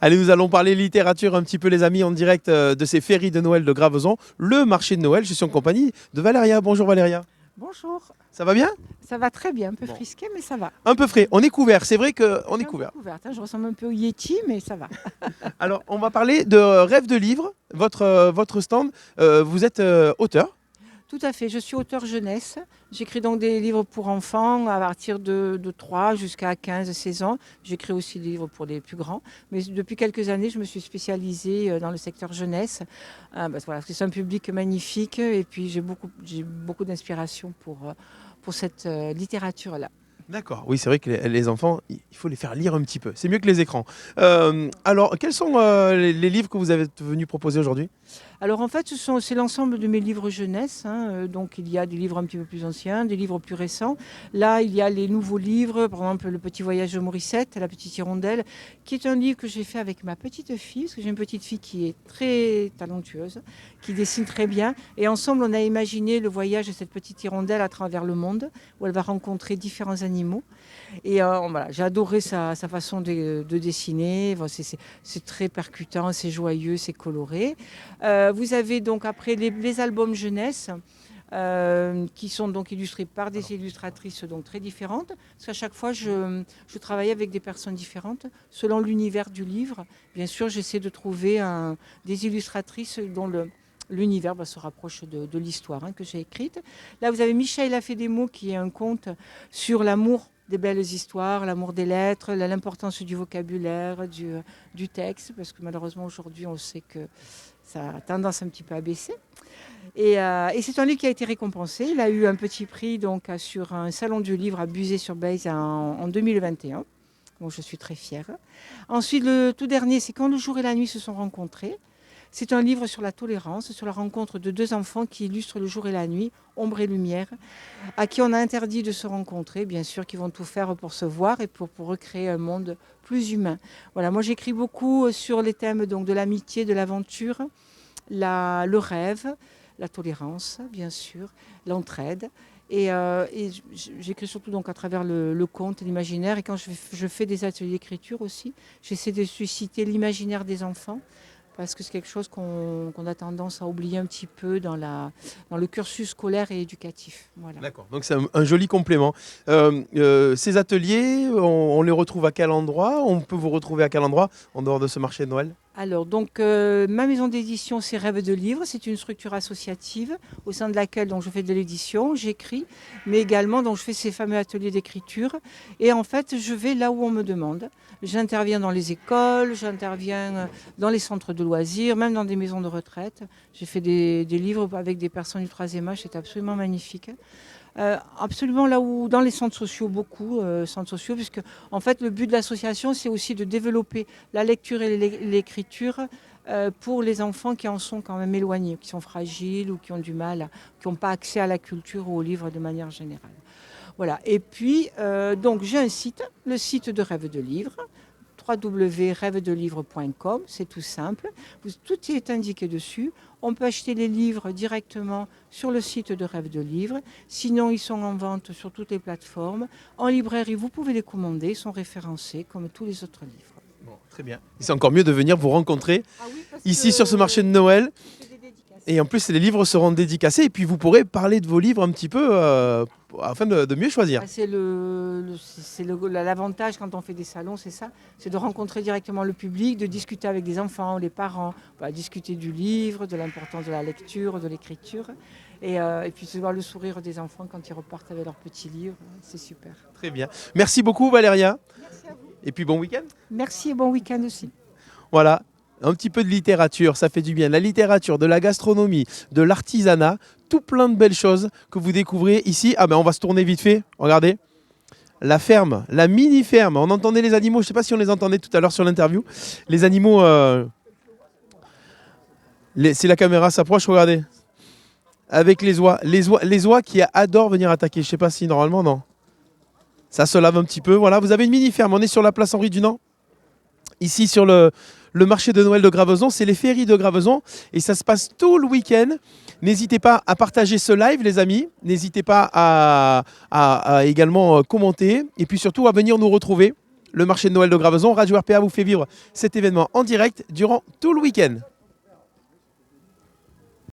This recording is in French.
Allez, nous allons parler littérature un petit peu, les amis, en direct de ces féeries de Noël de Graveson, le marché de Noël. Je suis en compagnie de Valéria. Bonjour Valéria. Bonjour, Ça va bien? ça va très bien, un peu Bon. frisqué, mais ça va. Un peu frais. On est couvert. C'est vrai qu'on Je est suis un peu couvert. couverte, hein, je ressemble un peu au Yeti, mais ça va. Alors, on va parler de Rêve de livre, votre stand. Vous êtes auteur. Tout à fait, je suis auteur jeunesse. J'écris donc des livres pour enfants à partir de 3 jusqu'à 15-16 ans. J'écris aussi des livres pour les plus grands. Mais depuis quelques années, je me suis spécialisée dans le secteur jeunesse. Parce que c'est un public magnifique et puis j'ai beaucoup d'inspiration pour cette littérature-là. D'accord. Oui, c'est vrai que les enfants, il faut les faire lire un petit peu. C'est mieux que les écrans. Alors, quels sont les livres que vous avez venus proposer aujourd'hui? Alors en fait, c'est l'ensemble de mes livres jeunesse, hein. Donc il y a des livres un petit peu plus anciens, des livres plus récents. Là, il y a les nouveaux livres, par exemple Le Petit Voyage de Morissette, La Petite Hirondelle, qui est un livre que j'ai fait avec ma petite fille, parce que j'ai une petite fille qui est très talentueuse, qui dessine très bien. Et ensemble, on a imaginé le voyage de cette petite hirondelle à travers le monde, où elle va rencontrer différents animaux. Et voilà, j'ai adoré sa façon de dessiner. Bon, c'est très percutant, c'est joyeux, c'est coloré. Vous avez donc après les albums jeunesse qui sont donc illustrés par des illustratrices donc très différentes. Parce qu'à chaque fois, je travaille avec des personnes différentes selon l'univers du livre. Bien sûr, j'essaie de trouver des illustratrices dont l'univers se rapproche de l'histoire que j'ai écrite. Là, vous avez Michel a fait des mots qui est un conte sur l'amour des belles histoires, l'amour des lettres, l'importance du vocabulaire, du texte, parce que malheureusement aujourd'hui on sait que ça a tendance un petit peu à baisser. Et c'est un livre qui a été récompensé. Il a eu un petit prix donc, sur un salon du livre à Buzet-sur-Bèze en 2021. Donc je suis très fière. Ensuite, le tout dernier, c'est Quand le jour et la nuit se sont rencontrés. C'est un livre sur la tolérance, sur la rencontre de deux enfants qui illustrent le jour et la nuit, ombre et lumière, à qui on a interdit de se rencontrer, bien sûr, qui vont tout faire pour se voir et pour recréer un monde plus humain. Voilà, moi j'écris beaucoup sur les thèmes donc, de l'amitié, de l'aventure, le rêve, la tolérance, bien sûr, l'entraide. Et j'écris surtout donc à travers le conte, l'imaginaire. Et quand je fais des ateliers d'écriture aussi, j'essaie de susciter l'imaginaire des enfants parce que c'est quelque chose qu'on a tendance à oublier un petit peu dans le cursus scolaire et éducatif. Voilà. D'accord, donc c'est un joli complément. Ces ateliers, on les retrouve à quel endroit? On peut vous retrouver à quel endroit en dehors de ce marché de Noël? Alors, donc, ma maison d'édition, c'est Rêve de livre. C'est une structure associative au sein de laquelle donc, je fais de l'édition, j'écris, mais également donc, je fais ces fameux ateliers d'écriture. Et en fait, je vais là où on me demande. J'interviens dans les écoles, j'interviens dans les centres de loisirs, même dans des maisons de retraite. J'ai fait des livres avec des personnes du troisième âge, c'est absolument magnifique. Absolument là où, dans les centres sociaux, beaucoup centres sociaux, puisque en fait le but de l'association c'est aussi de développer la lecture et l'écriture pour les enfants qui en sont quand même éloignés, qui sont fragiles ou qui ont du mal, qui n'ont pas accès à la culture ou aux livres de manière générale. Voilà. Et puis donc j'ai un site, le site de Rêve de Livre, www.rêvedelivre.com, c'est tout simple. Tout est indiqué dessus. On peut acheter les livres directement sur le site de Rêve de Livre. Sinon, ils sont en vente sur toutes les plateformes. En librairie, vous pouvez les commander. Ils sont référencés comme tous les autres livres. Bon, très bien. C'est encore mieux de venir vous rencontrer ici sur ce marché de Noël. Et en plus, les livres seront dédicacés et puis vous pourrez parler de vos livres un petit peu afin de mieux choisir. C'est l'avantage quand on fait des salons, c'est ça, c'est de rencontrer directement le public, de discuter avec des enfants, les parents, discuter du livre, de l'importance de la lecture, de l'écriture, et puis de voir le sourire des enfants quand ils repartent avec leurs petits livres, c'est super. Très bien. Merci beaucoup Valéria. Merci à vous. Et puis bon week-end. Merci et bon week-end aussi. Voilà. Un petit peu de littérature, ça fait du bien. La littérature, de la gastronomie, de l'artisanat, tout plein de belles choses que vous découvrez ici. Ah ben on va se tourner vite fait, regardez. La ferme, la mini-ferme. On entendait les animaux, je ne sais pas si on les entendait tout à l'heure sur l'interview. Les animaux, si la caméra s'approche, regardez. Avec les oies. Les oies qui adorent venir attaquer. Je ne sais pas si normalement, non. Ça se lave un petit peu. Voilà, vous avez une mini-ferme. On est sur la place Henri Dunant. Ici sur le marché de Noël de Graveson, c'est les féeries de Graveson et ça se passe tout le week-end. N'hésitez pas à partager ce live les amis, n'hésitez pas à également commenter et puis surtout à venir nous retrouver le marché de Noël de Graveson. Radio RPA vous fait vivre cet événement en direct durant tout le week-end.